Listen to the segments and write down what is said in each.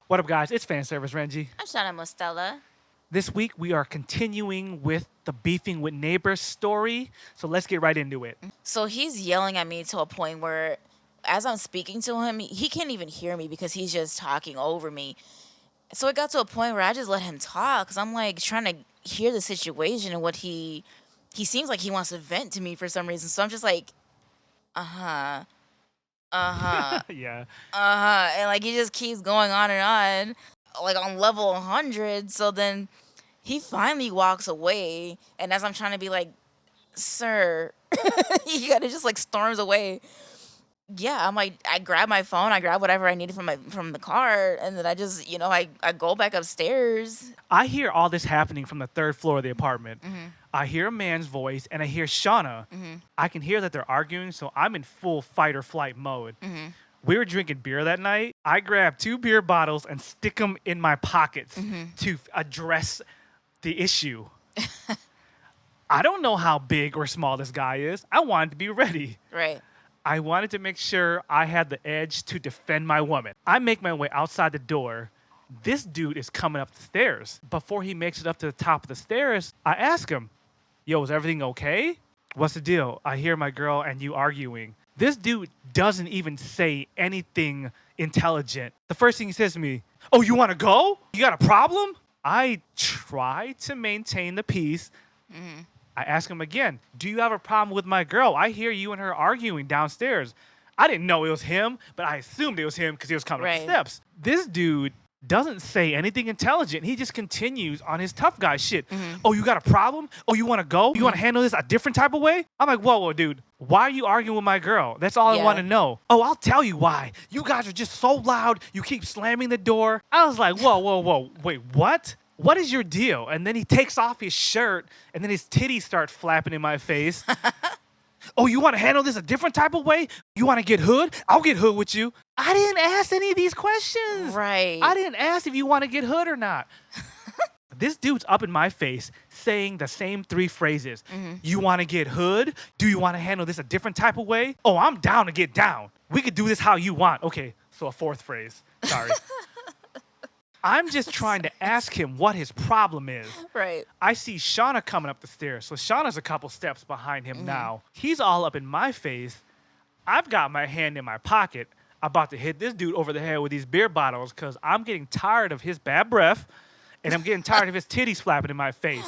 What up, guys? It's fan service Renji. I'm Shana Mostella. This week we are continuing with the beefing with neighbors story. So let's get right into it. So he's yelling at me to a point where, as I'm speaking to him, he can't even hear me because he's just talking over me. So it got to a point where I just let him talk because I'm like trying to hear the situation and what he seems like he wants to vent to me for some reason. So I'm just like, uh huh, uh huh, Yeah. and like he just keeps going on and on, like on level 100. So then he finally walks away, and as I'm trying to be like, sir, you gotta just like storms away. Yeah, I'm like, I grab my phone, I grab whatever I needed from the car, and then I just, I go back upstairs. I hear all this happening from the third floor of the apartment. I hear a man's voice and I hear Shauna. I can hear that they're arguing, so I'm in full fight or flight mode. We were drinking beer that night. I grabbed 2 beer bottles and stick them in my pockets to address the issue. I don't know how big or small this guy is. I wanted to be ready. Right. I wanted to make sure I had the edge to defend my woman. I make my way outside the door. This dude is coming up the stairs. Before he makes it up to the top of the stairs, I ask him, yo, is everything okay? What's the deal? I hear my girl and you arguing. This dude doesn't even say anything intelligent. The first thing he says to me, oh, you want to go? You got a problem? I try to maintain the peace. I ask him again, do you have a problem with my girl? I hear you and her arguing downstairs. I didn't know it was him, but I assumed it was him because he was coming up the steps. This dude doesn't say anything intelligent. He just continues on his tough guy shit. Oh, you got a problem? Oh, you want to go? You want to handle this a different type of way? I'm like, whoa, dude. Why are you arguing with my girl? That's all I want to know. Oh, I'll tell you why. You guys are just so loud. You keep slamming the door. I was like, whoa. Wait, what? What is your deal? And then he takes off his shirt, and then his titties start flapping in my face. Oh, you want to handle this a different type of way? You want to get hood? I'll get hood with you. I didn't ask any of these questions. Right. I didn't ask if you want to get hood or not. This dude's up in my face saying the same 3 phrases. You want to get hood? Do you want to handle this a different type of way? Oh, I'm down to get down. We could do this how you want. Okay, so a 4th phrase. Sorry. I'm just trying to ask him what his problem is. Right. I see Shauna coming up the stairs. So Shauna's a couple steps behind him now. He's all up in my face. I've got my hand in my pocket, about to hit this dude over the head with these beer bottles because I'm getting tired of his bad breath and I'm getting tired of his titties flapping in my face.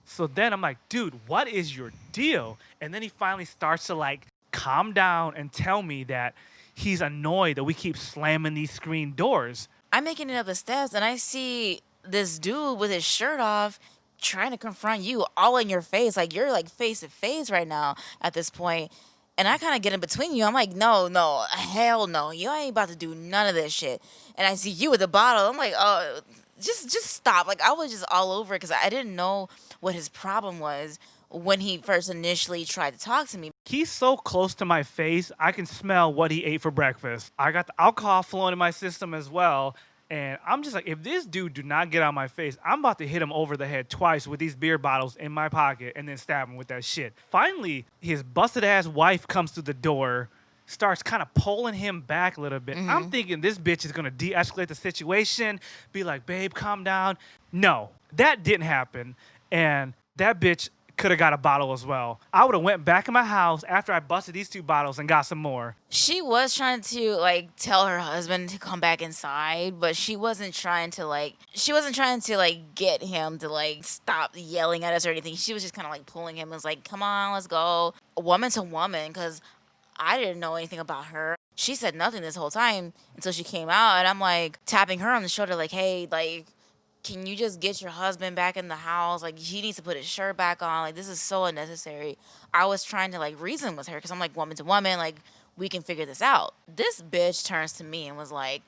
So then I'm like, dude, what is your deal? And then he finally starts to like calm down and tell me that he's annoyed that we keep slamming these screen doors. I'm making it up the steps, and I see this dude with his shirt off trying to confront you all in your face. Like, you're like face to face right now at this point. And I kind of get in between you. I'm like, no, hell no. You ain't about to do none of this shit. And I see you with a bottle. I'm like, oh, just stop. Like, I was just all over it because I didn't know what his problem was when he first initially tried to talk to me. He's so close to my face, I can smell what he ate for breakfast. I got the alcohol flowing in my system as well. And I'm just like, if this dude do not get out of my face, I'm about to hit him over the head twice with these beer bottles in my pocket and then stab him with that shit. Finally, his busted ass wife comes through the door, starts kind of pulling him back a little bit. I'm thinking this bitch is going to de-escalate the situation, be like, babe, calm down. No, that didn't happen. And that bitch could have got a bottle as well. I would have went back in my house after I busted these 2 bottles and got some more. She was trying to like tell her husband to come back inside, but she wasn't trying to get him to like stop yelling at us or anything. She was just kind of like pulling him and was like, come on, let's go. Woman to woman, because I didn't know anything about her. She said nothing this whole time until she came out, and I'm like tapping her on the shoulder like, hey, like, can you just get your husband back in the house? Like, he needs to put his shirt back on. Like, this is so unnecessary. I was trying to, like, reason with her because I'm like, woman to woman, like, we can figure this out. This bitch turns to me and was like,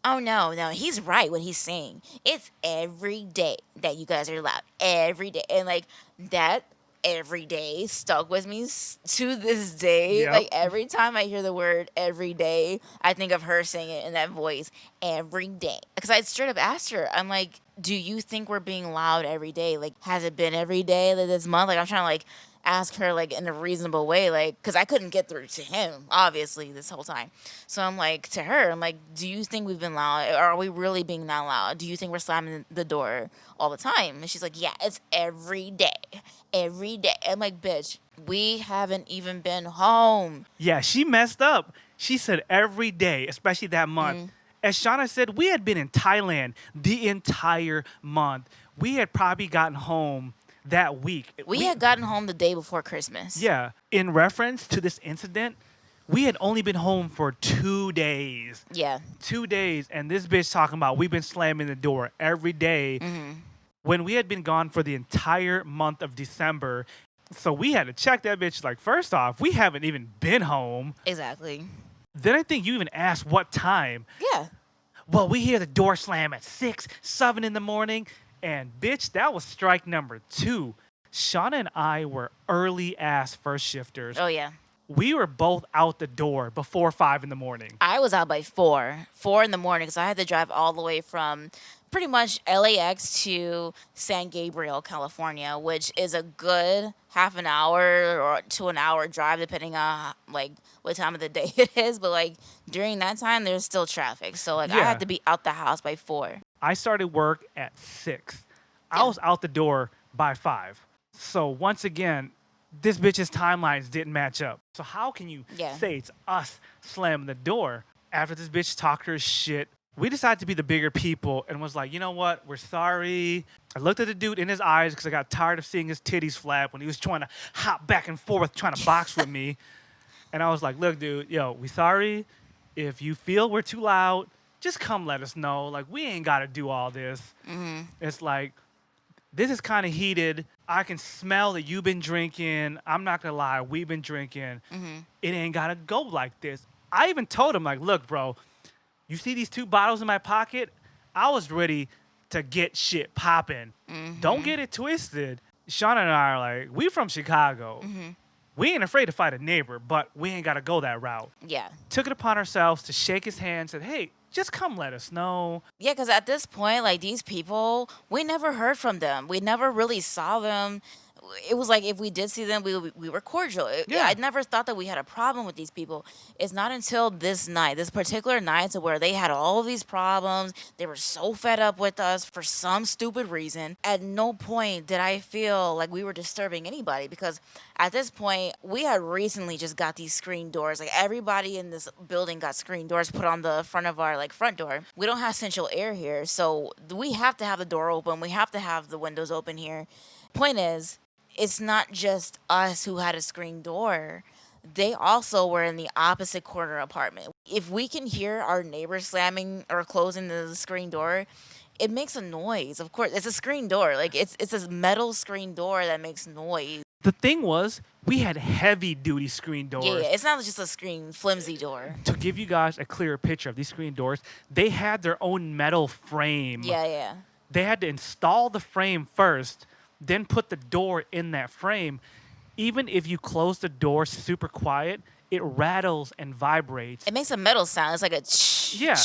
oh, no, he's right what he's saying. It's every day that you guys are loud. Every day. And, like, that every day stuck with me to this day. Yep. Like, every time I hear the word every day, I think of her saying it in that voice every day. Because I straight up asked her, I'm like, do you think we're being loud every day? Like, has it been every day this month? Like, I'm trying to, like, ask her like in a reasonable way, like, because I couldn't get through to him, obviously, this whole time. So I'm like, to her, I'm like, do you think we've been loud? Or are we really being that loud? Do you think we're slamming the door all the time? And she's like, yeah, it's every day. Every day. I'm like, bitch, we haven't even been home. Yeah, she messed up. She said every day, especially that month. As Shauna said, we had been in Thailand the entire month. We had probably gotten home that week. We had gotten home the day before Christmas. Yeah. In reference to this incident, we had only been home for 2 days. Yeah. 2 days. And this bitch talking about we've been slamming the door every day when we had been gone for the entire month of December. So we had to check that bitch. Like, first off, we haven't even been home. Exactly. Then I think you even asked what time. Yeah. Well, we hear the door slam at 6, 7 in the morning. And bitch, that was strike number 2. Shauna and I were early ass first shifters. Oh, yeah. We were both out the door before 5 in the morning. I was out by 4 in the morning, because I had to drive all the way from pretty much LAX to San Gabriel, California, which is a good half an hour or to an hour drive, depending on like what time of the day it is. But like during that time, there's still traffic. So like I Yeah. had to be out the house by 4. I started work at 6. I Yeah. was out the door by 5. So once again, this bitch's timelines didn't match up. So how can you Yeah. say it's us slamming the door? After this bitch talked her shit, we decided to be the bigger people and was like, you know what? We're sorry. I looked at the dude in his eyes because I got tired of seeing his titties flap when he was trying to hop back and forth, trying to box with me. And I was like, look, dude, yo, we sorry. If you feel we're too loud, just come let us know. Like, we ain't got to do all this. It's like, this is kind of heated. I can smell that you've been drinking. I'm not going to lie. We've been drinking. It ain't got to go like this. I even told him, like, look, bro, you see these 2 bottles in my pocket? I was ready to get shit popping. Don't get it twisted. Shauna and I are like, we from Chicago. We ain't afraid to fight a neighbor, but we ain't got to go that route. Yeah. Took it upon ourselves to shake his hand, said, hey, just come let us know. Yeah, because at this point, like these people, we never heard from them. We never really saw them. It was like if we did see them, we were cordial. Yeah. I never thought that we had a problem with these people. It's not until this night, this particular night, to where they had all of these problems. They were so fed up with us for some stupid reason. At no point did I feel like we were disturbing anybody, because at this point, we had recently just got these screen doors. Like everybody in this building got screen doors put on the front of our like front door. We don't have central air here, so we have to have the door open. We have to have the windows open here. Point is, it's not just us who had a screen door. They also were in the opposite corner apartment. If we can hear our neighbor slamming or closing the screen door, it makes a noise. Of course, it's a screen door. Like it's a metal screen door that makes noise. The thing was, we had heavy duty screen doors. Yeah, it's not just a screen flimsy door. To give you guys a clearer picture of these screen doors, they had their own metal frame. Yeah. They had to install the frame first, then put the door in that frame. Even if you close the door super quiet, it rattles and vibrates. It makes a metal sound. It's like a Yeah.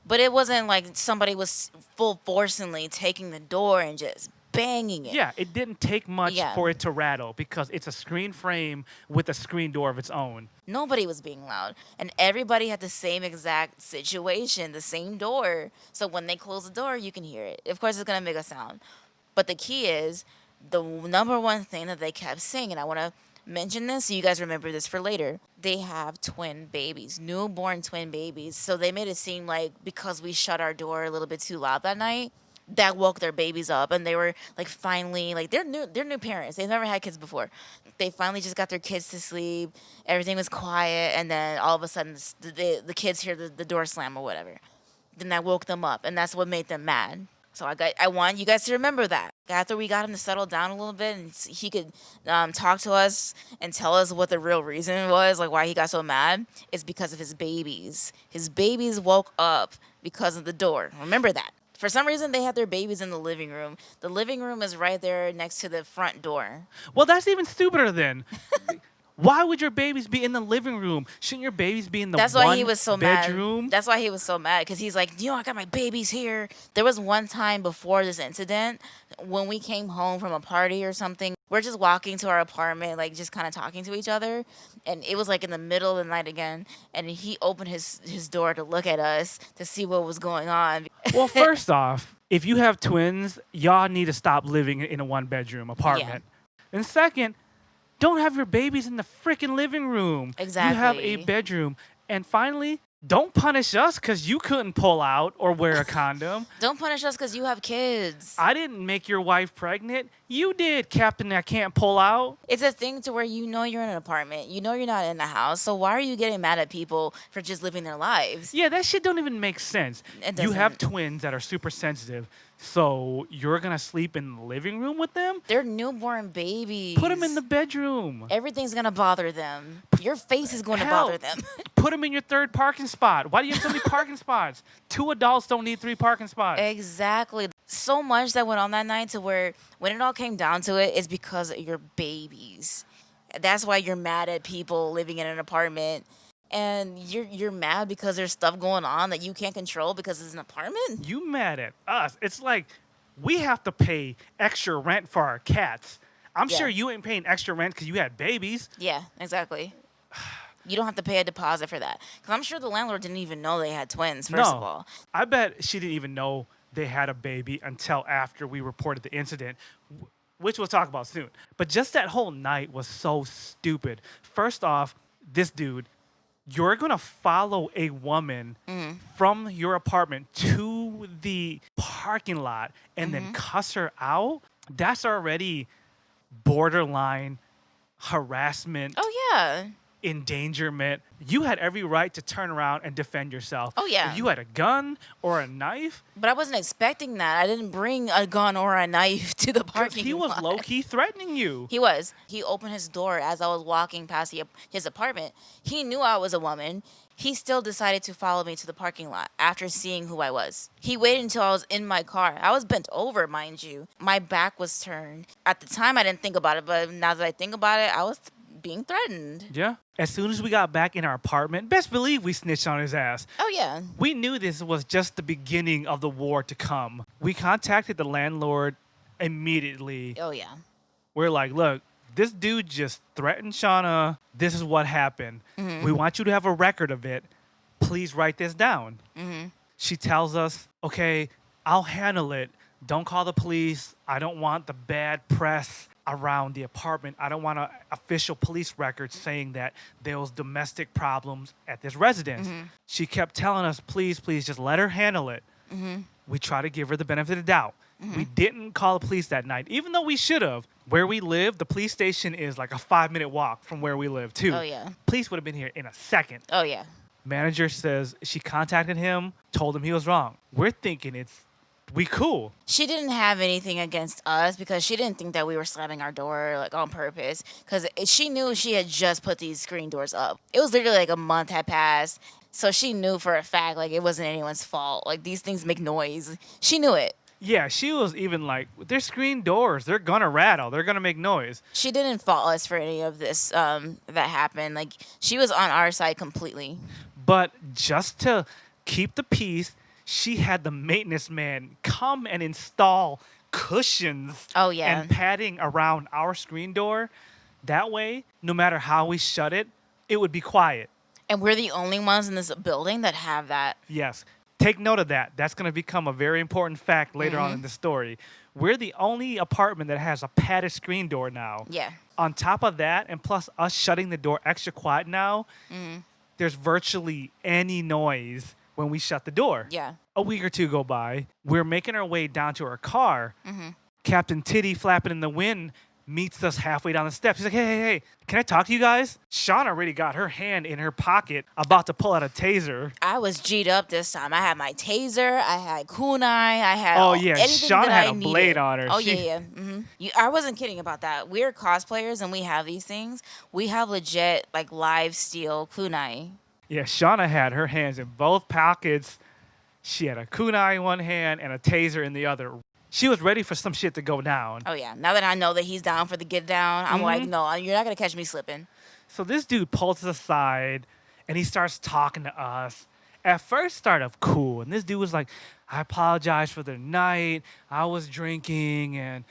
But it wasn't like somebody was full forcingly taking the door and just banging it. Yeah, it didn't take much Yeah. for it to rattle because it's a screen frame with a screen door of its own. Nobody was being loud. And everybody had the same exact situation, the same door. So when they close the door, you can hear it. Of course, it's going to make a sound. But the key is, the number one thing that they kept saying, and I want to mention this so you guys remember this for later, they have twin babies, newborn twin babies. So they made it seem like because we shut our door a little bit too loud that night, that woke their babies up, and they were like finally like they're new parents. They've never had kids before. They finally just got their kids to sleep. Everything was quiet, and then all of a sudden the kids hear the door slam or whatever. Then that woke them up, and that's what made them mad. So I want you guys to remember that. After we got him to settle down a little bit and he could talk to us and tell us what the real reason was, like why he got so mad, it's because of his babies. His babies woke up because of the door. Remember that. For some reason, they had their babies in the living room. The living room is right there next to the front door. Well, that's even stupider then. Why would your babies be in the living room? Shouldn't your babies be in the That's one why he was so bedroom? mad. That's why he was so mad because he's like, I got my babies here. There was one time before this incident when we came home from a party or something. We're just walking to our apartment, like just kind of talking to each other, and it was like in the middle of the night again. And he opened his door to look at us to see what was going on. Well, first off, if you have twins, y'all need to stop living in a one-bedroom apartment. And second, don't have your babies in the freaking living room. Exactly. You have a bedroom. And finally, don't punish us because you couldn't pull out or wear a condom. Don't punish us because you have kids. I didn't make your wife pregnant. You did, Captain that can't pull out. It's a thing to where you're in an apartment. You're not in the house. So why are you getting mad at people for just living their lives? Yeah, that shit don't even make sense. You have twins that are super sensitive. So you're going to sleep in the living room with them? They're newborn babies. Put them in the bedroom. Everything's going to bother them. Your face is going to bother them. Put them in your third parking spot. Why do you have so many parking spots? 2 adults don't need 3 parking spots. Exactly. So much that went on that night to where when it all came down to it, it's because of your babies. That's why you're mad at people living in an apartment. And you're mad because there's stuff going on that you can't control because it's an apartment? You mad at us. It's like we have to pay extra rent for our cats. I'm sure you ain't paying extra rent because you had babies. Yeah, exactly. You don't have to pay a deposit for that. Because I'm sure the landlord didn't even know they had twins, first of all. I bet she didn't even know they had a baby until after we reported the incident, which we'll talk about soon. But just that whole night was so stupid. First off, this dude, you're going to follow a woman from your apartment to the parking lot and then cuss her out? That's already borderline harassment. Oh, yeah. Endangerment. You had every right to turn around and defend yourself. Oh, yeah. If you had a gun or a knife. But I wasn't expecting that. I didn't bring a gun or a knife to the parking lot. He was low-key threatening you. He was. He opened his door as I was walking past his apartment. He knew I was a woman. He still decided to follow me to the parking lot after seeing who I was. He waited until I was in my car. I was bent over, mind you. My back was turned. At the time, I didn't think about it, but now that I think about it, I was being threatened. Yeah. As soon as we got back in our apartment, best believe we snitched on his ass. Oh, yeah. We knew this was just the beginning of the war to come. We contacted the landlord immediately. Oh, yeah. We're like, look, this dude just threatened Shana. This is what happened. We want you to have a record of it. Please write this down. She tells us, okay, I'll handle it. Don't call the police. I don't want the bad press around the apartment. I don't want an official police record saying that there was domestic problems at this residence. She kept telling us, please, just let her handle it. We try to give her the benefit of the doubt. We didn't call the police that night, even though we should have. Where we live, the police station is like a 5-minute walk from where we live, too. Oh, yeah. Police would have been here in a second. Oh, yeah. Manager says she contacted him, told him he was wrong. We're thinking we cool. She didn't have anything against us because she didn't think that we were slamming our door like on purpose because she knew she had just put these screen doors up. It was literally like a month had passed. So she knew for a fact like it wasn't anyone's fault. Like these things make noise. She knew it. Yeah, she was even like, they're screen doors. They're going to rattle. They're going to make noise. She didn't fault us for any of this that happened. Like she was on our side completely. But just to keep the peace, she had the maintenance man come and install cushions and padding around our screen door. That way, no matter how we shut it, it would be quiet. And we're the only ones in this building that have that. Yes. Take note of that. That's going to become a very important fact later on in the story. We're the only apartment that has a padded screen door now. Yeah. On top of that, and plus us shutting the door extra quiet now, there's virtually any noise when we shut the door. Yeah. A week or two go by. We're making our way down to our car. Captain Titty flapping in the wind meets us halfway down the steps. He's like, hey, can I talk to you guys? Shauna already got her hand in her pocket about to pull out a taser. I was G'd up this time. I had my taser. I had kunai. I had anything Shauna that had I a needed. blade on her. Oh, yeah. I wasn't kidding about that. We're cosplayers and we have these things. We have legit like live steel kunai. Yeah, Shauna had her hands in both pockets. She had a kunai in one hand and a taser in the other. She was ready for some shit to go down. Oh yeah. Now that I know that he's down for the get down, I'm like, no, you're not gonna catch me slipping. So this dude pulls us aside and he starts talking to us. At first started off cool, and this dude was like, I apologize for the night. I was drinking and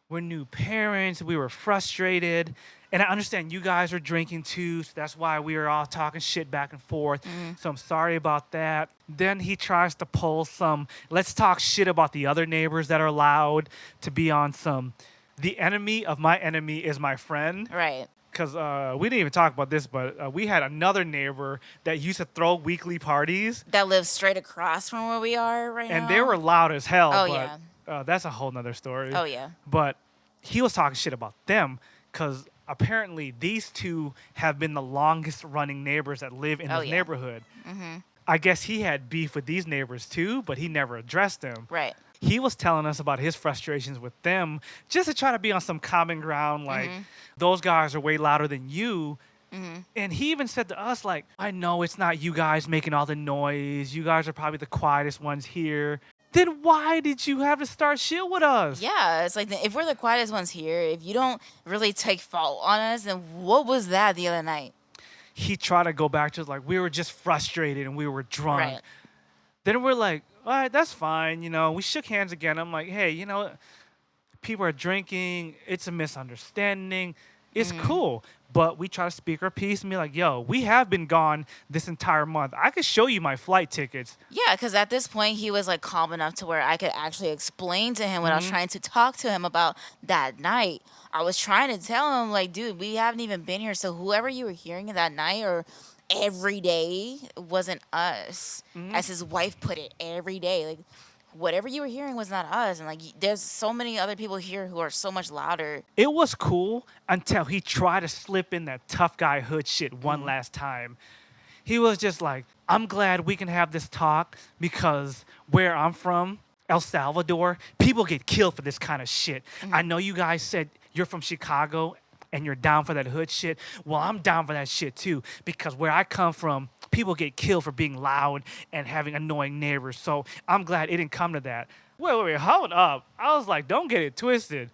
we're new parents. We were frustrated. And I understand you guys are drinking too, so that's why we were all talking shit back and forth. So I'm sorry about that. Then he tries to pull some, let's talk shit about the other neighbors that are loud, to be on some, the enemy of my enemy is my friend. Right. Because we didn't even talk about this, but we had another neighbor that used to throw weekly parties. That lives straight across from where we are right now. And they were loud as hell. Oh, but, yeah. That's a whole nother story. Oh, yeah. But he was talking shit about them because apparently these two have been the longest running neighbors that live in this neighborhood. I guess he had beef with these neighbors too, but he never addressed them. Right. He was telling us about his frustrations with them just to try to be on some common ground, like those guys are way louder than you. And he even said to us, like, I know it's not you guys making all the noise. You guys are probably the quietest ones here. Then why did you have to start shit with us? Yeah, it's like if we're the quietest ones here, if you don't really take fault on us, then what was that the other night? He tried to go back to like, we were just frustrated and we were drunk. Right. Then we're like, all right, that's fine. You know, we shook hands again. I'm like, hey, you know, people are drinking. It's a misunderstanding. It's cool. But we try to speak our piece and be like, yo, we have been gone this entire month. I could show you my flight tickets. Yeah, because at this point, he was like calm enough to where I could actually explain to him what I was trying to talk to him about that night. I was trying to tell him, like, dude, we haven't even been here. So whoever you were hearing that night or every day wasn't us. As his wife put it, every day. Like, whatever you were hearing was not us. And, like, there's so many other people here who are so much louder. It was cool until he tried to slip in that tough guy hood shit one last time. He was just like, I'm glad we can have this talk because where I'm from, El Salvador, people get killed for this kind of shit. I know you guys said you're from Chicago and you're down for that hood shit. Well, I'm down for that shit too because where I come from, people get killed for being loud and having annoying neighbors. So I'm glad it didn't come to that. Wait, hold up. I was like, don't get it twisted.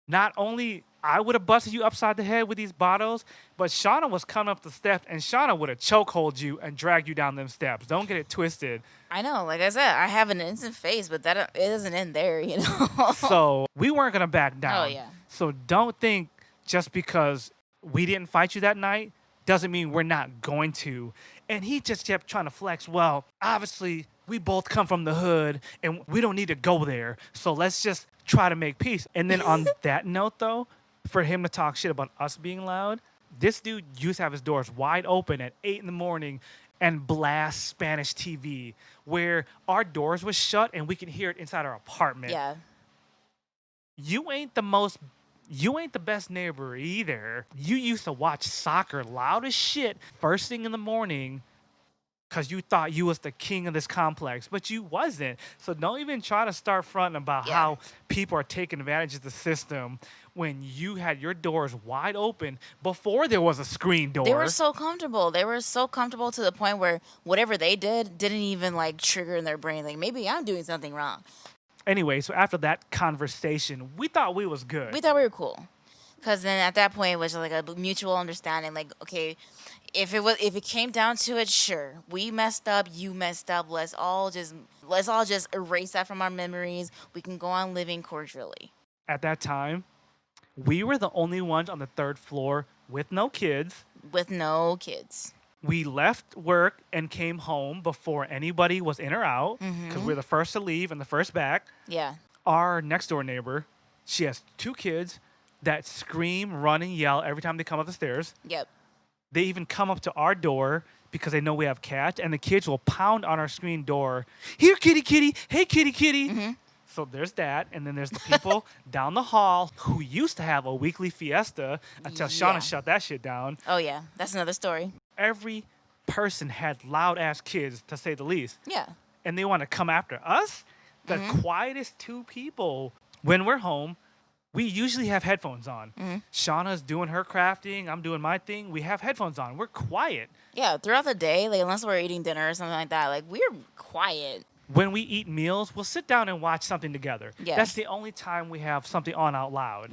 Not only I would have busted you upside the head with these bottles, but Shana was coming up the steps and Shana would have chokehold you and dragged you down them steps. Don't get it twisted. I know. Like I said, I have an innocent face, but that it doesn't end there, you know? So we weren't going to back down. Oh, yeah. So don't think just because we didn't fight you that night doesn't mean we're not going to. And he just kept trying to flex. Well, obviously, we both come from the hood and we don't need to go there. So let's just try to make peace. And then on that note, though, for him to talk shit about us being loud, this dude used to have his doors wide open at 8 in the morning and blast Spanish TV where our doors was shut and we can hear it inside our apartment. Yeah. You ain't the best neighbor either. You used to watch soccer loud as shit first thing in the morning because you thought you was the king of this complex, but you wasn't. So don't even try to start fronting about how people are taking advantage of the system when you had your doors wide open before there was a screen door. They were so comfortable. They were so comfortable to the point where whatever they did didn't even like trigger in their brain. Like, maybe I'm doing something wrong. Anyway, so after that conversation, we thought we was good. We thought we were cool. Because then at that point, it was like a mutual understanding. Like, okay, if it came down to it, sure, we messed up, you messed up. Let's all just erase that from our memories. We can go on living cordially. At that time, we were the only ones on the third floor with no kids. With no kids. We left work and came home before anybody was in or out because we're the first to leave and the first back. Yeah. Our next door neighbor, she has 2 kids that scream, run, and yell every time they come up the stairs. Yep. They even come up to our door because they know we have cats, and the kids will pound on our screen door. Here, kitty, kitty. Hey, kitty, kitty. So there's that, and then there's the people down the hall who used to have a weekly fiesta until Shauna shut that shit down. Oh, yeah. That's another story. Every person had loud-ass kids, to say the least. Yeah. And they want to come after us, the quietest 2 people. When we're home, we usually have headphones on. Shauna's doing her crafting. I'm doing my thing. We have headphones on. We're quiet. Yeah, throughout the day, like unless we're eating dinner or something like that, like we're quiet. When we eat meals, we'll sit down and watch something together. Yeah. That's the only time we have something on out loud.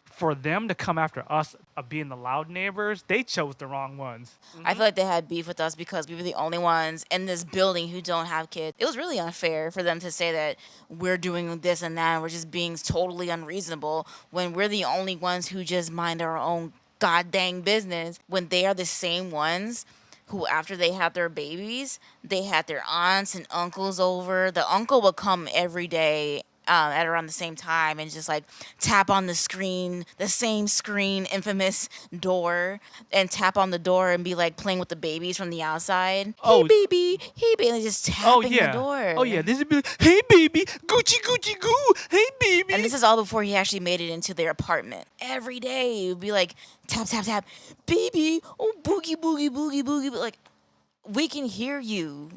For them to come after us being the loud neighbors, they chose the wrong ones. I feel like they had beef with us because we were the only ones in this building who don't have kids. It was really unfair for them to say that we're doing this and that and we're just being totally unreasonable when we're the only ones who just mind our own god dang business, when they are the same ones who, after they had their babies, they had their aunts and uncles over. The uncle would come every day at around the same time and just like tap on the screen, the same screen, infamous door, and tap on the door and be like playing with the babies from the outside. Oh. Hey baby, hey baby, and just tapping the door. Oh yeah, this would be like, hey baby, Gucci Gucci goo, hey baby. And this is all before he actually made it into their apartment. Every day it would be like tap tap tap, baby, oh boogie boogie boogie boogie. But like, we can hear you.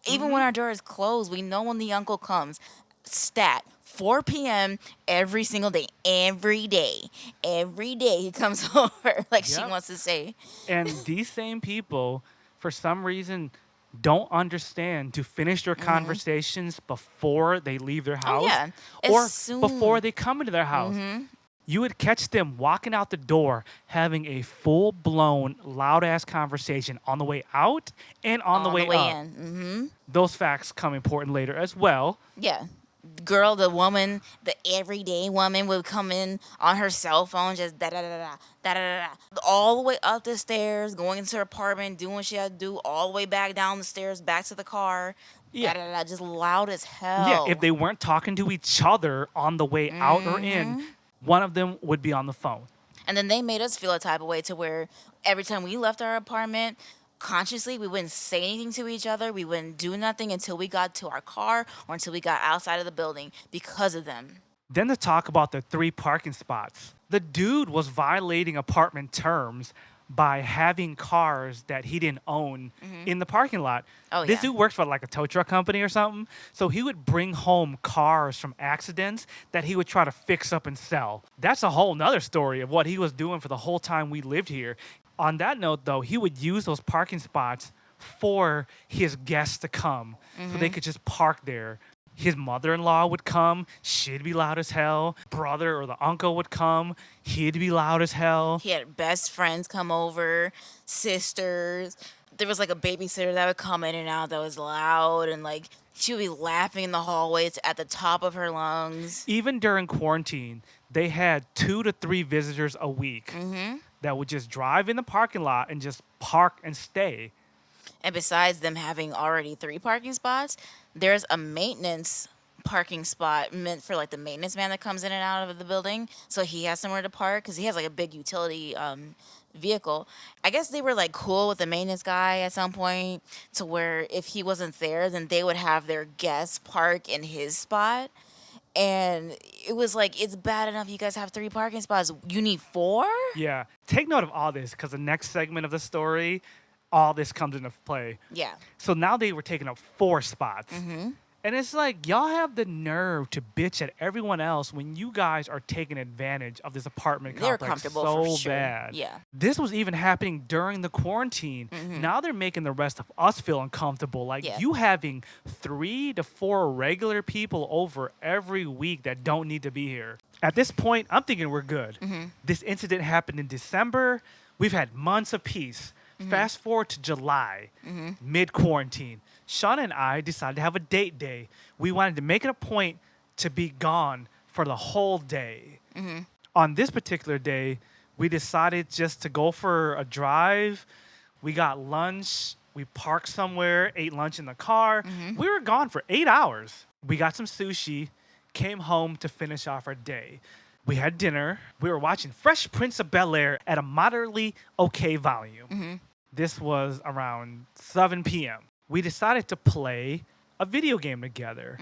Even when our door is closed, we know when the uncle comes. Stat, 4 p.m. every single day. Every day he comes over, like she Yep. wants to say. And these same people, for some reason, don't understand to finish their conversations before they leave their house yeah. or As soon- before they come into their house. You would catch them walking out the door having a full-blown, loud-ass conversation on the way out and on the way up. in. Those facts come important later as well. Yeah. Girl, the woman, the everyday woman would come in on her cell phone, just da da da da da da da, all the way up the stairs, going into her apartment, doing what she had to do, all the way back down the stairs, back to the car. Yeah. Da, da, da, just loud as hell. Yeah, if they weren't talking to each other on the way out or in, one of them would be on the phone. And then they made us feel a type of way to where every time we left our apartment, consciously, we wouldn't say anything to each other. We wouldn't do nothing until we got to our car or until we got outside of the building because of them. Then to talk about the 3 parking spots. The dude was violating apartment terms by having cars that he didn't own in the parking lot. Oh, This yeah. dude works for like a tow truck company or something. So he would bring home cars from accidents that he would try to fix up and sell. That's a whole nother story of what he was doing for the whole time we lived here. On that note, though, he would use those parking spots for his guests to come so they could just park there. His mother-in-law would come. She'd be loud as hell. Brother or the uncle would come. He'd be loud as hell. He had best friends come over, sisters. There was like a babysitter that would come in and out that was loud, and like she would be laughing in the hallways at the top of her lungs. Even during quarantine, they had 2 to 3 visitors a week that would just drive in the parking lot and just park and stay. And besides them having already 3 parking spots, there's a maintenance parking spot meant for like the maintenance man that comes in and out of the building. So he has somewhere to park because he has like a big utility vehicle. I guess they were like cool with the maintenance guy at some point to where if he wasn't there, then they would have their guests park in his spot. And it was like, it's bad enough you guys have 3 parking spots. You need 4? Yeah. Take note of all this because the next segment of the story, all this comes into play. Yeah. So now they were taking up 4 spots. And it's like, y'all have the nerve to bitch at everyone else when you guys are taking advantage of this apartment They're complex comfortable so for sure. bad. Yeah. This was even happening during the quarantine. Now they're making the rest of us feel uncomfortable. Like Yeah. you having 3 to 4 regular people over every week that don't need to be here. At this point, I'm thinking we're good. This incident happened in December. We've had months of peace. Fast forward to July, mid-quarantine. Shana and I decided to have a date day. We wanted to make it a point to be gone for the whole day. On this particular day, we decided just to go for a drive. We got lunch. We parked somewhere, ate lunch in the car. We were gone for 8 hours. We got some sushi, came home to finish off our day. We had dinner. We were watching Fresh Prince of Bel-Air at a moderately okay volume. This was around 7 p.m. We decided to play a video game together.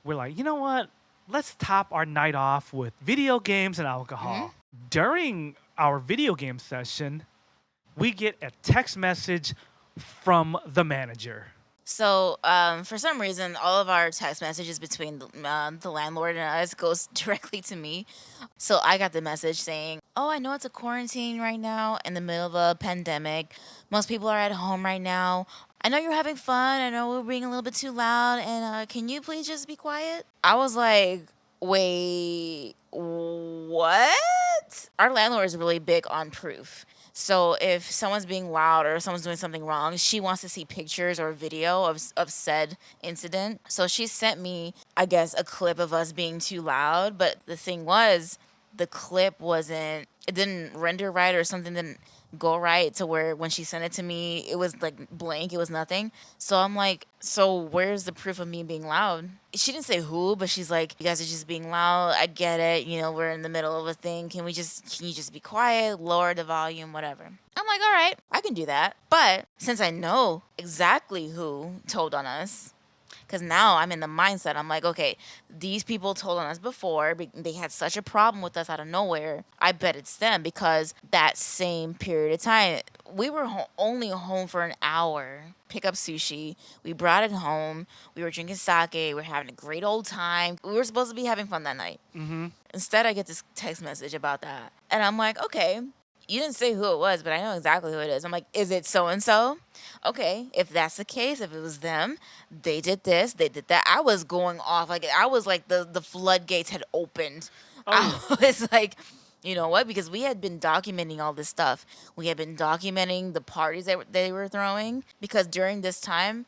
We're like, you know what? Let's top our night off with video games and alcohol. During our video game session, we get a text message from the manager. So, for some reason, all of our text messages between the landlord and us goes directly to me. So I got the message saying, "Oh, I know it's a quarantine right now in the middle of a pandemic. Most people are at home right now. I know you're having fun. I know we're being a little bit too loud. And can you please just be quiet? I was like, wait, what? Our landlord is really big on proof. So if someone's being loud or someone's doing something wrong, she wants to see pictures or video of said incident. So she sent me, I guess, a clip of us being too loud. But the thing was, the clip wasn't, it didn't render right or something didn't go right to where when she sent it to me, it was like blank, it was nothing. So I'm like, so where's the proof of me being loud? She didn't say who, but she's like, you guys are just being loud. I get it. You know, we're in the middle of a thing. Can you just be quiet, lower the volume, whatever? I'm like, all right, I can do that. But since I know exactly who told on us, because now I'm in the mindset. I'm like, okay, these people told on us before. They had such a problem with us out of nowhere. I bet it's them because that same period of time, we were only home for an hour. Pick up sushi. We brought it home. We were drinking sake. We were having a great old time. We were supposed to be having fun that night. Mm-hmm. Instead, I get this text message about that. And I'm like, okay, you didn't say who it was, but I know exactly who it is. I'm like, is it so-and-so? Okay, if that's the case, if it was them, they did this, they did that. I was going off. Like, I was like the floodgates had opened. Oh. I was like, you know what? Because we had been documenting all this stuff. We had been documenting the parties that they were throwing. Because during this time,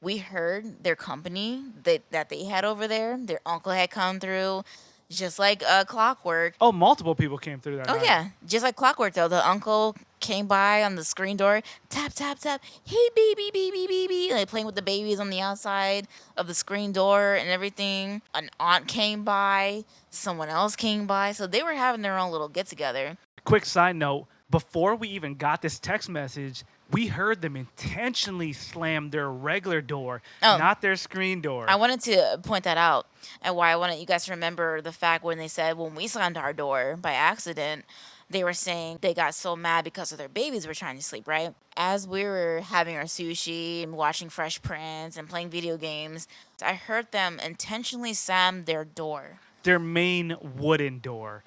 we heard their company that they had over there. Their uncle had come through. Just like clockwork. Oh, multiple people came through that Oh, night. yeah. Just like clockwork, though. The uncle came by on the screen door. Tap, tap, tap. Hey, baby, baby, baby. Like playing with the babies on the outside of the screen door and everything. An aunt came by. Someone else came by. So they were having their own little get-together. Quick side note, before we even got this text message, we heard them intentionally slam their regular door, not their screen door. I wanted to point that out and why I wanted you guys to remember the fact when they said when we slammed our door by accident, they were saying they got so mad because of their babies were trying to sleep, right? As we were having our sushi and watching Fresh Prince and playing video games, I heard them intentionally slam their door. Their main wooden door,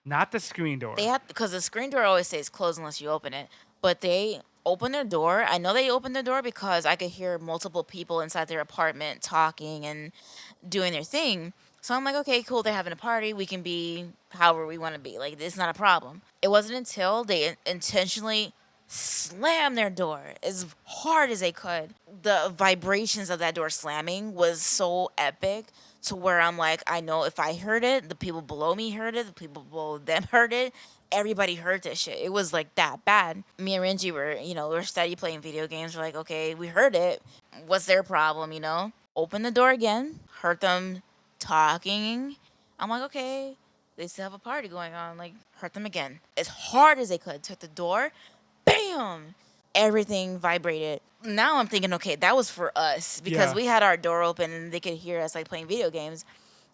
not the screen door. They had, because the screen door always stays closed unless you open it, but they opened their door. I know they opened their door because I could hear multiple people inside their apartment talking and doing their thing. So I'm like, okay, cool, they're having a party. We can be however we want to be. Like, it's not a problem. It wasn't until they intentionally slammed their door as hard as they could. The vibrations of that door slamming was so epic to where I'm like, I know if I heard it, the people below me heard it, the people below them heard it. Everybody heard this shit. It was like that bad. Me and Renji were, we're steady playing video games. We're like, okay, we heard it. What's their problem, Open the door again. Heard them talking. I'm like, okay, they still have a party going on. Like, hurt them again. As hard as they could. Took the door. Bam! Everything vibrated. Now I'm thinking, okay, that was for us. Because we had our door open and they could hear us, like, playing video games.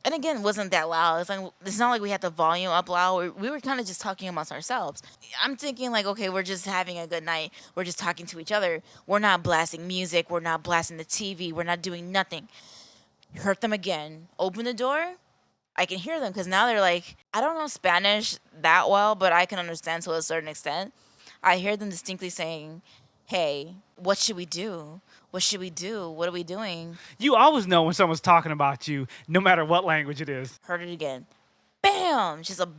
And again, it wasn't that loud. It's not like we had the volume up loud. We were kind of just talking amongst ourselves. I'm thinking like, okay, we're just having a good night. We're just talking to each other. We're not blasting music. We're not blasting the TV. We're not doing nothing. Hurt them again. Open the door. I can hear them because now they're like, I don't know Spanish that well, but I can understand to a certain extent. I hear them distinctly saying, hey, what should we do? What should we do? What are we doing? You always know when someone's talking about you, no matter what language it is. Heard it again. Bam! Just a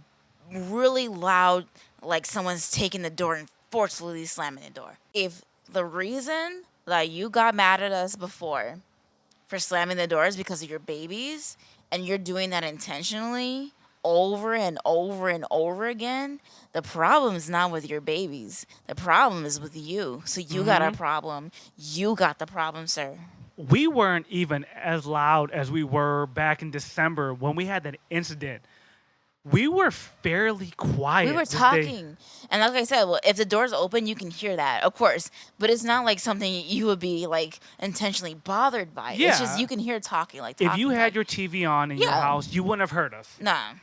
really loud, like someone's taking the door and forcefully slamming the door. If the reason that you got mad at us before for slamming the doors because of your babies, and you're doing that intentionally over and over and over again, the problem is not with your babies. The problem is with you. So you got a problem. You got the problem, sir. We weren't even as loud as we were back in December when we had that incident. We were fairly quiet. We were talking. And like I said, well, if the door's open, you can hear that, of course. But it's not like something you would be like intentionally bothered by. Yeah. It's just you can hear talking. If you had your TV on in your house, you wouldn't have heard us. Nah.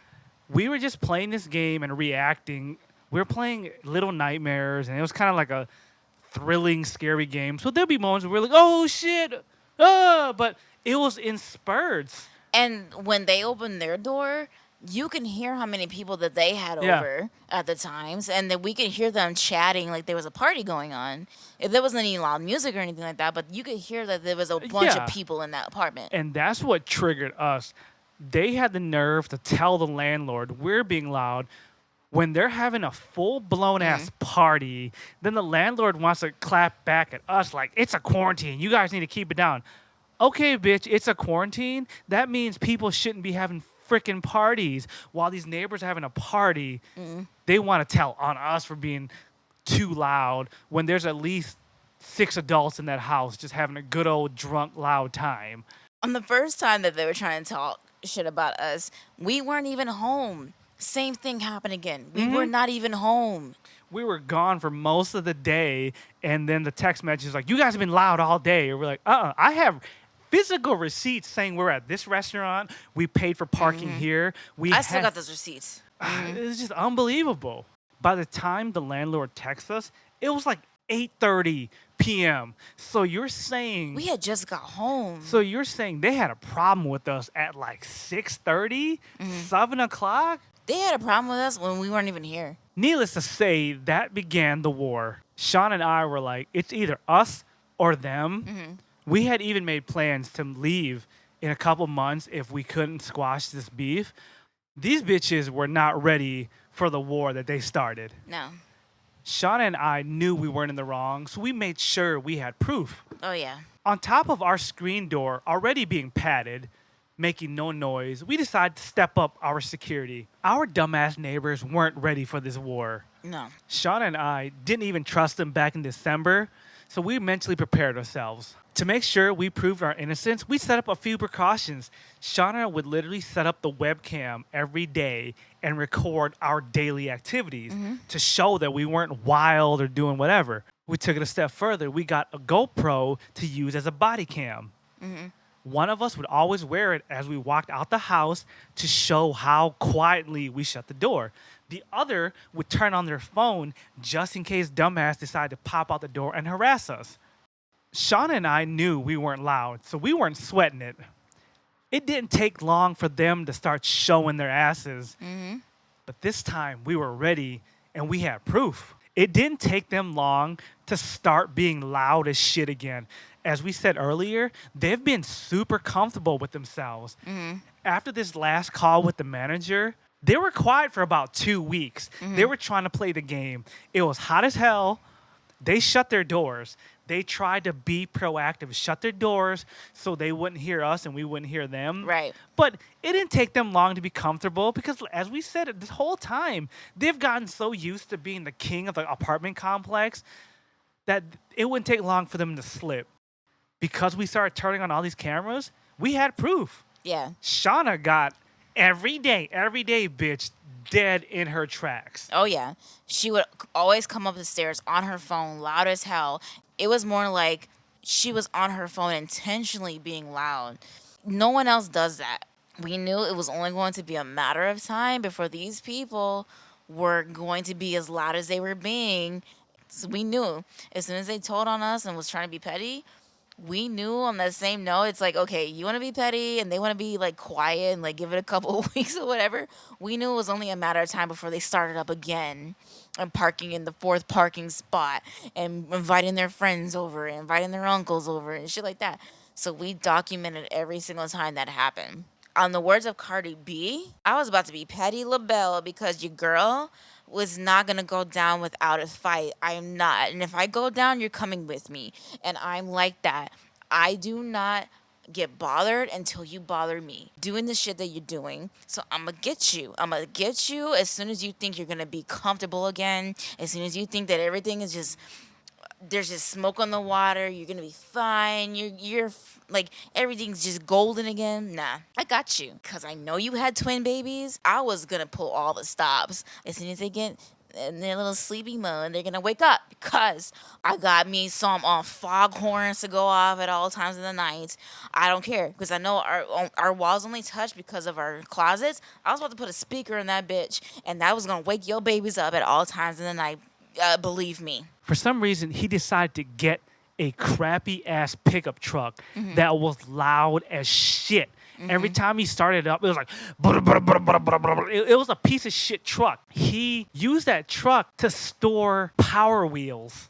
We were just playing this game and reacting. We were playing Little Nightmares, and it was kind of like a thrilling, scary game. So there'll be moments where we're like, oh, shit. But it was in spurts. And when they opened their door, you can hear how many people that they had Yeah. over at the times, and then we could hear them chatting like there was a party going on. If there wasn't any loud music or anything like that, but you could hear that there was a bunch of Yeah. people in that apartment. And that's what triggered us. They had the nerve to tell the landlord we're being loud when they're having a full-blown ass party. Then the landlord wants to clap back at us like, it's a quarantine. You guys need to keep it down. Okay, bitch, it's a quarantine. That means people shouldn't be having freaking parties. While these neighbors are having a party, they want to tell on us for being too loud when there's at least 6 adults in that house just having a good old drunk, loud time. On the first time that they were trying to talk shit about us, we weren't even home. Same thing happened again. We were not even home. We were gone for most of the day, and then the text message is like, you guys have been loud all day. And we're like, I have physical receipts saying we're at this restaurant. We paid for parking here. I still got those receipts. It's just unbelievable. By the time the landlord texts us, it was like 8:30 p.m. So you're saying We had just got home. So you're saying they had a problem with us at like 6:30, 7 o'clock? They had a problem with us when we weren't even here. Needless to say, that began the war. Sean and I were like, it's either us or them. We had even made plans to leave in a couple months if we couldn't squash this beef. These bitches were not ready for the war that they started. No. Shauna and I knew we weren't in the wrong, so we made sure we had proof. Oh, yeah. On top of our screen door already being padded, making no noise, we decided to step up our security. Our dumbass neighbors weren't ready for this war. No. Shauna and I didn't even trust them back in December, so we mentally prepared ourselves. To make sure we proved our innocence, we set up a few precautions. Shauna would literally set up the webcam every day and record our daily activities to show that we weren't wild or doing whatever. We took it a step further. We got a GoPro to use as a body cam. One of us would always wear it as we walked out the house to show how quietly we shut the door. The other would turn on their phone just in case dumbass decided to pop out the door and harass us. Shauna and I knew we weren't loud, so we weren't sweating it. It didn't take long for them to start showing their asses. But this time we were ready and we had proof. It didn't take them long to start being loud as shit again. As we said earlier, they've been super comfortable with themselves. After this last call with the manager, they were quiet for about 2 weeks. They were trying to play the game. It was hot as hell. They shut their doors. They tried to be proactive, shut their doors so they wouldn't hear us and we wouldn't hear them. Right. But it didn't take them long to be comfortable because, as we said this whole time, they've gotten so used to being the king of the apartment complex that it wouldn't take long for them to slip. Because we started turning on all these cameras, we had proof. Yeah. Shauna got every day, bitch, dead in her tracks. Oh, yeah. She would always come up the stairs on her phone, loud as hell. It was more like she was on her phone intentionally being loud. No one else does that. We knew it was only going to be a matter of time before these people were going to be as loud as they were being. So we knew as soon as they told on us and was trying to be petty, we knew on that same note, it's like, okay, you want to be petty and they want to be like quiet and like give it a couple of weeks or whatever. We knew it was only a matter of time before they started up again and parking in the 4th parking spot and inviting their friends over and inviting their uncles over and shit like that. So we documented every single time that happened. On the words of Cardi B, I was about to be Patti LaBelle because your girl was not going to go down without a fight. I am not. And if I go down, you're coming with me. And I'm like that. I do not get bothered until you bother me doing the shit that you're doing. So I'm going to get you. I'm going to get you as soon as you think you're going to be comfortable again. As soon as you think that everything is just, there's just smoke on the water. You're going to be fine. You're like, everything's just golden again. Nah, I got you. Because I know you had twin babies. I was going to pull all the stops. As soon as they get in their little sleepy mode, they're going to wake up. Because I got me some foghorns to go off at all times of the night. I don't care. Because I know our walls only touch because of our closets. I was about to put a speaker in that bitch. And that was going to wake your babies up at all times of the night. Believe me. For some reason, he decided to get a crappy ass pickup truck that was loud as shit. Every time he started up, it was like, it was a piece of shit truck. He used that truck to store Power Wheels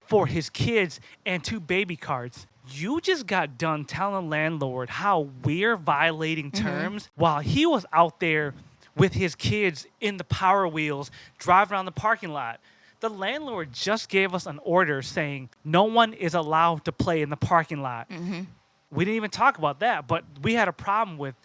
for his kids and 2 baby carts. You just got done telling landlord how we're violating terms while he was out there with his kids in the Power Wheels driving around the parking lot. The landlord just gave us an order saying no one is allowed to play in the parking lot. We didn't even talk about that, but we had a problem with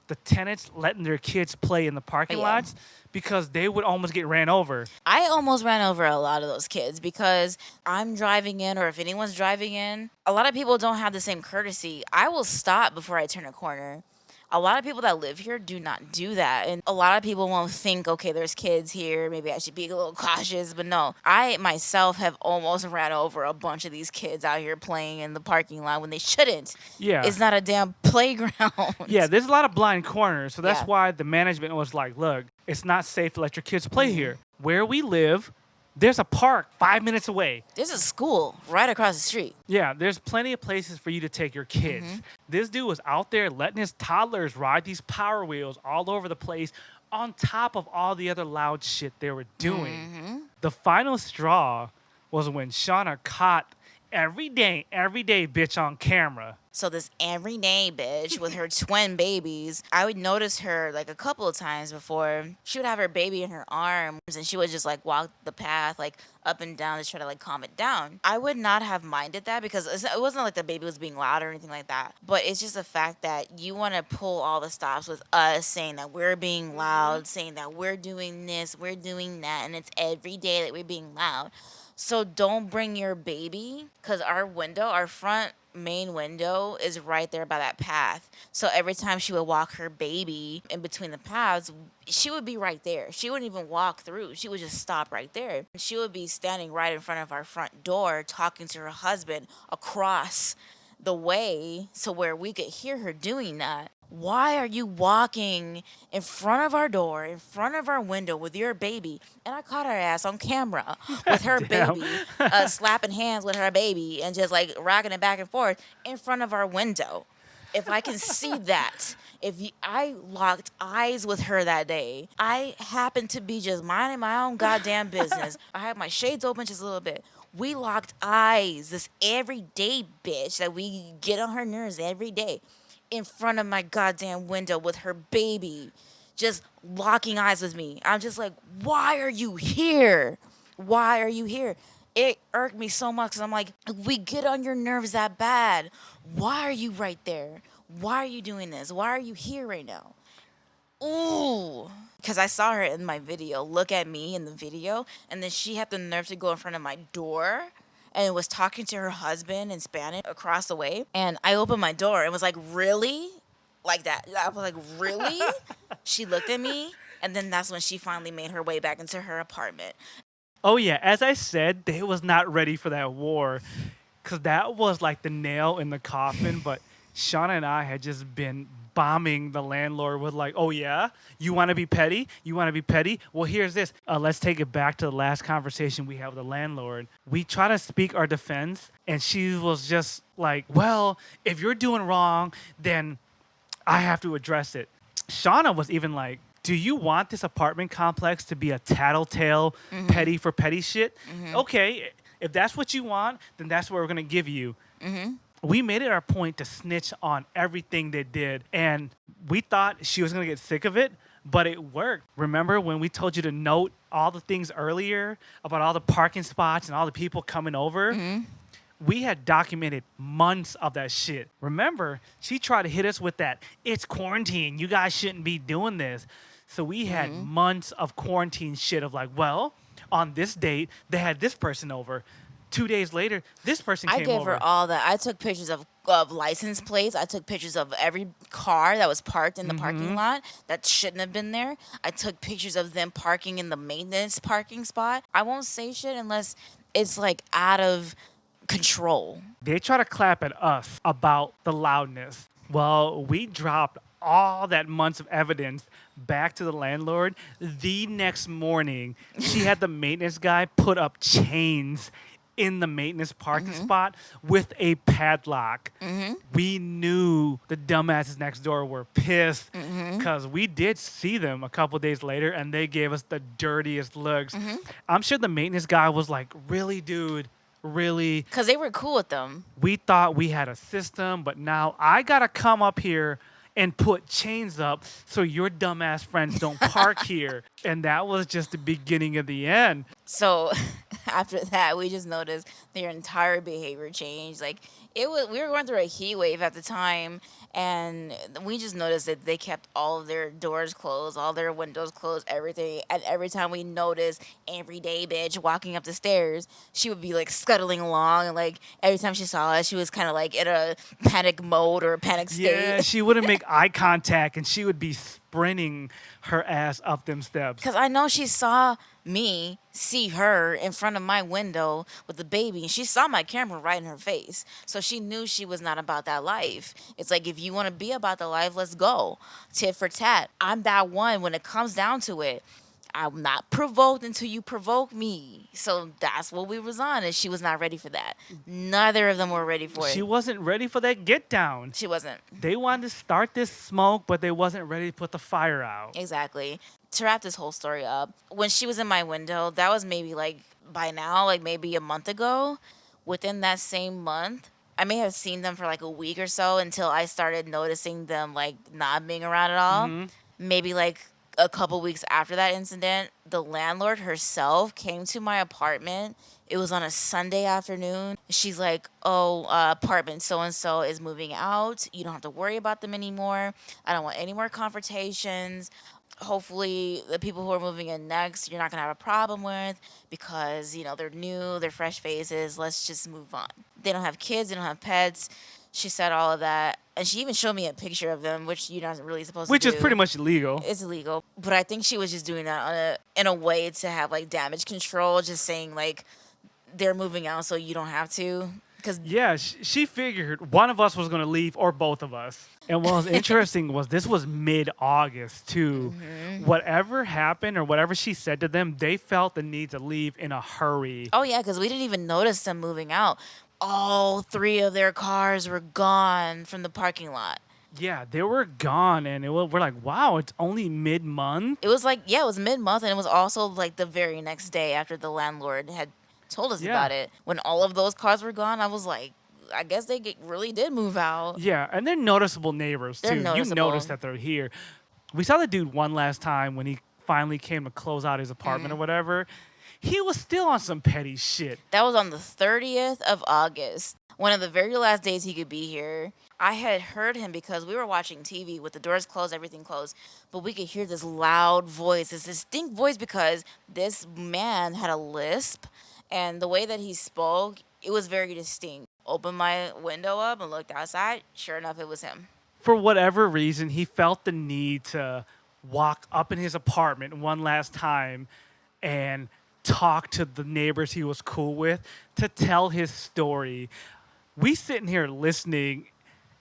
the tenants letting their kids play in the parking lots because they would almost get ran over. I almost ran over a lot of those kids because I'm driving in, or if anyone's driving in, a lot of people don't have the same courtesy. I will stop before I turn a corner. A lot of people that live here do not do that. And a lot of people won't think, okay, there's kids here. Maybe I should be a little cautious. But no, I myself have almost ran over a bunch of these kids out here playing in the parking lot when they shouldn't. Yeah. It's not a damn playground. Yeah, there's a lot of blind corners. So that's Yeah. why the management was like, look, it's not safe to let your kids play here. Where we live, there's a park 5 minutes away. There's a school right across the street. Yeah, there's plenty of places for you to take your kids. This dude was out there letting his toddlers ride these Power Wheels all over the place on top of all the other loud shit they were doing. The final straw was when Shana caught everyday bitch on camera. So this everyday bitch with her twin babies, I would notice her like a couple of times before. She would have her baby in her arms and she would just like walk the path like up and down to try to like calm it down. I would not have minded that because it wasn't like the baby was being loud or anything like that. But it's just the fact that you want to pull all the stops with us saying that we're being loud, saying that we're doing this, we're doing that, and it's every day that we're being loud. So don't bring your baby, because our window, our front main window is right there by that path. So every time she would walk her baby in between the paths, she would be right there. She wouldn't even walk through. She would just stop right there. She would be standing right in front of our front door talking to her husband across the way so where we could hear her doing that. Why are you walking in front of our door, in front of our window with your baby? And I caught her ass on camera with her baby, slapping hands with her baby and just like rocking it back and forth in front of our window. If I can see that, I locked eyes with her that day. I happened to be just minding my own goddamn business. I had my shades open just a little bit. We locked eyes, this everyday bitch that we get on her nerves every day, in front of my goddamn window with her baby, just locking eyes with me. I'm just like, why are you here? Why are you here? It irked me so much because I'm like, we get on your nerves that bad. Why are you right there? Why are you doing this? Why are you here right now? Ooh. Because I saw her in my video, look at me in the video, and then she had the nerve to go in front of my door and was talking to her husband in Spanish across the way. And I opened my door and was like, really? Like that. I was like, really? She looked at me, and then that's when she finally made her way back into her apartment. Oh, yeah. As I said, they was not ready for that war because that was like the nail in the coffin. But Shauna and I had just been bombing the landlord with like, oh, yeah? You want to be petty? You want to be petty? Well, here's this. Let's take it back to the last conversation we had with the landlord. We try to speak our defense, and she was just like, well, if you're doing wrong, then I have to address it. Shauna was even like, do you want this apartment complex to be a tattletale, petty for petty shit? Okay, if that's what you want, then that's what we're going to give you. We made it our point to snitch on everything they did, and we thought she was going to get sick of it, but it worked. Remember when we told you to note all the things earlier about all the parking spots and all the people coming over? We had documented months of that shit. Remember, she tried to hit us with that, it's quarantine, you guys shouldn't be doing this. So we had months of quarantine shit of like, well, on this date, they had this person over. 2 days later, this person came over. I gave her all that. I took pictures of license plates. I took pictures of every car that was parked in the parking lot that shouldn't have been there. I took pictures of them parking in the maintenance parking spot. I won't say shit unless it's like out of control. They try to clap at us about the loudness. Well, we dropped all that months of evidence back to the landlord. The next morning, she had the maintenance guy put up chains in the maintenance parking spot with a padlock. We knew the dumbasses next door were pissed because we did see them a couple days later and they gave us the dirtiest looks. I'm sure the maintenance guy was like, really, dude? Really? Because they were cool with them. We thought we had a system, but now I got to come up here and put chains up so your dumbass friends don't park here. And that was just the beginning of the end. So after that, we just noticed their entire behavior changed. Like we were going through a heat wave at the time, and we just noticed that they kept all of their doors closed, all their windows closed, everything. And every time we noticed everyday bitch walking up the stairs, she would be like scuttling along, and like every time she saw us, she was kind of like in a panic mode or a panic state. Yeah, she wouldn't make eye contact, and she would be sprinting her ass up them steps. Because I know she saw me see her in front of my window with the baby, and she saw my camera right in her face. So she knew she was not about that life. It's like, if you want to be about the life, let's go. Tit for tat. I'm that one when it comes down to it. I'm not provoked until you provoke me. So that's what we was on, and she was not ready for that. Neither of them were ready for it. She wasn't ready for that get down. She wasn't. They wanted to start this smoke, but they wasn't ready to put the fire out. Exactly. To wrap this whole story up, when she was in my window, that was maybe like by now, like maybe a month ago. Within that same month, I may have seen them for like a week or so until I started noticing them like not being around at all. Maybe like a couple weeks after that incident, the landlord herself came to my apartment. It was on a Sunday afternoon. She's like, oh, apartment so-and-so is moving out. You don't have to worry about them anymore. I don't want any more confrontations. Hopefully the people who are moving in next, you're not going to have a problem with because, you know, they're new, they're fresh faces. Let's just move on. They don't have kids. They don't have pets. She said all of that. And she even showed me a picture of them, which you're not really supposed to do. Which is pretty much illegal. It's illegal. But I think she was just doing that in a way to have, like, damage control, just saying, like, they're moving out so you don't have to. Yeah, she figured one of us was going to leave or both of us. And what was interesting was this was mid-August, too. Whatever happened or whatever she said to them, they felt the need to leave in a hurry. Oh, yeah, because we didn't even notice them moving out. All 3 of their cars were gone from the parking lot. Yeah, they were gone, and we're like, wow, it's only mid-month? It was like, yeah, it was mid-month, and it was also like the very next day after the landlord had told us about it. When all of those cars were gone, I was like, I guess they really did move out. Yeah, and they're noticeable neighbors, too. Noticeable. You notice that they're here. We saw the dude one last time when he finally came to close out his apartment or whatever. He was still on some petty shit. That was on the 30th of August, one of the very last days he could be here. I had heard him because we were watching TV with the doors closed, everything closed, but we could hear this loud voice, this distinct voice, because this man had a lisp, and the way that he spoke, it was very distinct. Opened my window up and looked outside. Sure enough, it was him. For whatever reason, he felt the need to walk up in his apartment one last time and talk to the neighbors he was cool with to tell his story. We sitting here listening,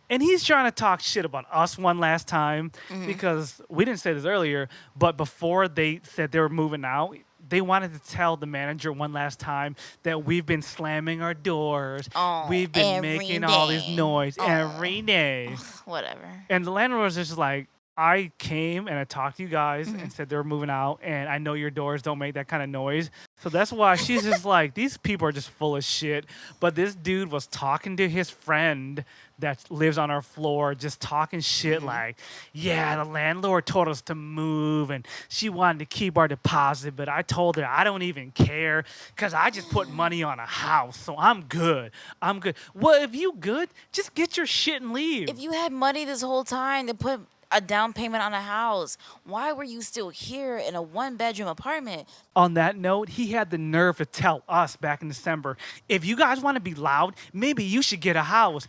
and he's trying to talk shit about us one last time because we didn't say this earlier, but before they said they were moving out, they wanted to tell the manager one last time that we've been slamming our doors. We've been making all this noise every day. Whatever. And the landlord was just like, I came and I talked to you guys and said they were moving out, and I know your doors don't make that kind of noise. So that's why she's just like, these people are just full of shit. But this dude was talking to his friend that lives on our floor, just talking shit like, yeah, the landlord told us to move and she wanted to keep our deposit, but I told her I don't even care because I just put money on a house, so I'm good. I'm good. Well, if you good, just get your shit and leave. If you had money this whole time to put a down payment on a house, why were you still here in a 1-bedroom apartment? On that note, he had the nerve to tell us back in December, if you guys want to be loud, maybe you should get a house.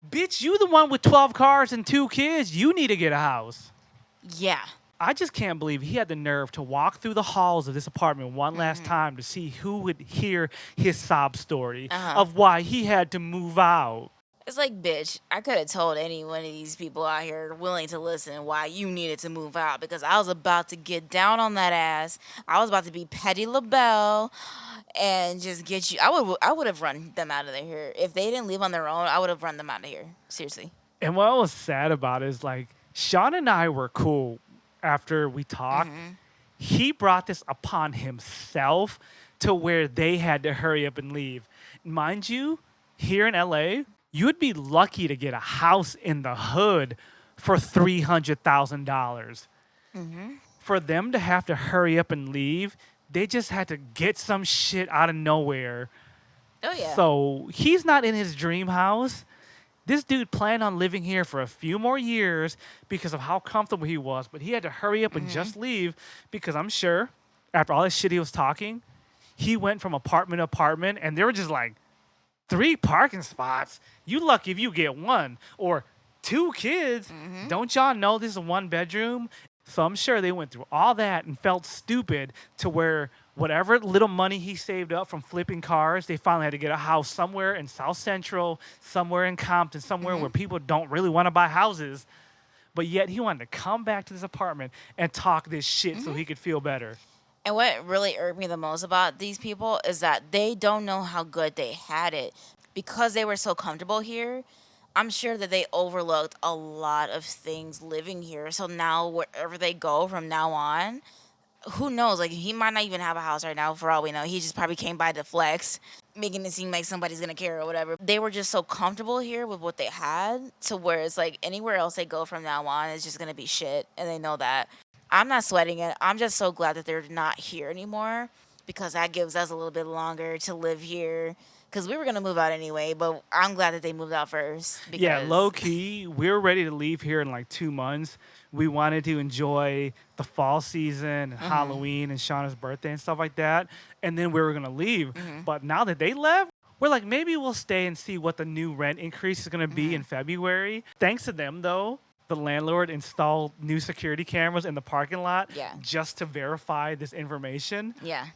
Bitch, you the one with 12 cars and 2 kids. You need to get a house. Yeah. I just can't believe he had the nerve to walk through the halls of this apartment one last time to see who would hear his sob story of why he had to move out. It's like, bitch, I could have told any one of these people out here willing to listen why you needed to move out because I was about to get down on that ass. I was about to be Petty LaBelle and just get you. I would have run them out of here. If they didn't leave on their own, I would have run them out of here. Seriously. And what was sad about it is like Sean and I were cool after we talked. He brought this upon himself to where they had to hurry up and leave. Mind you, here in LA, you would be lucky to get a house in the hood for $300,000. For them to have to hurry up and leave, they just had to get some shit out of nowhere. Oh, yeah. So he's not in his dream house. This dude planned on living here for a few more years because of how comfortable he was, but he had to hurry up and just leave because I'm sure after all this shit he was talking, he went from apartment to apartment and they were just like, 3 parking spots? You lucky if you get 1 or 2 kids. Don't y'all know this is a 1 bedroom? So I'm sure they went through all that and felt stupid to where whatever little money he saved up from flipping cars, they finally had to get a house somewhere in South Central, somewhere in Compton, somewhere where people don't really want to buy houses. But yet he wanted to come back to this apartment and talk this shit so he could feel better. And what really irked me the most about these people is that they don't know how good they had it. Because they were so comfortable here, I'm sure that they overlooked a lot of things living here. So now wherever they go from now on, who knows? Like, he might not even have a house right now for all we know. He just probably came by to flex, making it seem like somebody's going to care or whatever. They were just so comfortable here with what they had to where it's like anywhere else they go from now on is just going to be shit. And they know that. I'm not sweating it. I'm just so glad that they're not here anymore because that gives us a little bit longer to live here. Because we were going to move out anyway, but I'm glad that they moved out first. Yeah, low key, we were ready to leave here in like 2 months. We wanted to enjoy the fall season and Halloween and Shauna's birthday and stuff like that. And then we were going to leave. But now that they left, we're like, maybe we'll stay and see what the new rent increase is going to be in February. Thanks to them, though. The landlord installed new security cameras in the parking lot just to verify this information. Yeah.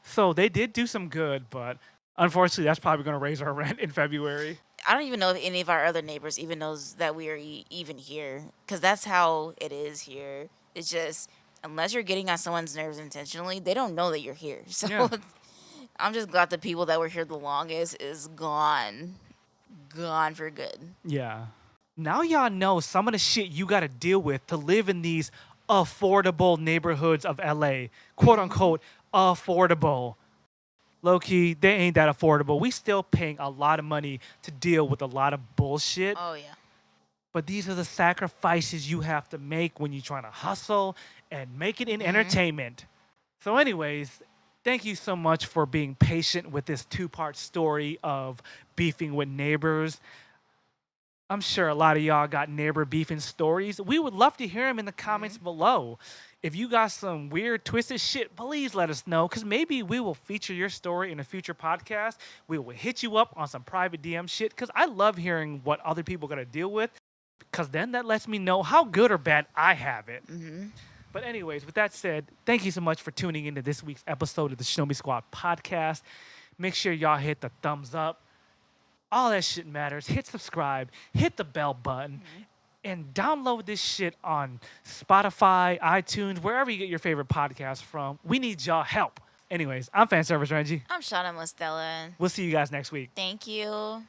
So they did do some good, but unfortunately, that's probably going to raise our rent in February. I don't even know if any of our other neighbors even knows that we are even here because that's how it is here. It's just, unless you're getting on someone's nerves intentionally, they don't know that you're here. So I'm just glad the people that were here the longest is gone. Gone for good. Yeah. Now y'all know some of the shit you got to deal with to live in these affordable neighborhoods of LA. Quote unquote, affordable. Low-key, they ain't that affordable. We still paying a lot of money to deal with a lot of bullshit. Oh, yeah. But these are the sacrifices you have to make when you're trying to hustle and make it in entertainment. So anyways, thank you so much for being patient with this 2-part story of beefing with neighbors. I'm sure a lot of y'all got neighbor beefing stories. We would love to hear them in the comments below. If you got some weird, twisted shit, please let us know, because maybe we will feature your story in a future podcast. We will hit you up on some private DM shit, because I love hearing what other people got to deal with, because then that lets me know how good or bad I have it. But anyways, with that said, thank you so much for tuning into this week's episode of the Shinobi Squad Podcast. Make sure y'all hit the thumbs up. All that shit matters. Hit subscribe. Hit the bell button. And download this shit on Spotify, iTunes, wherever you get your favorite podcasts from. We need y'all help. Anyways, I'm Fan Service Renji. I'm Shana Mostella. We'll see you guys next week. Thank you.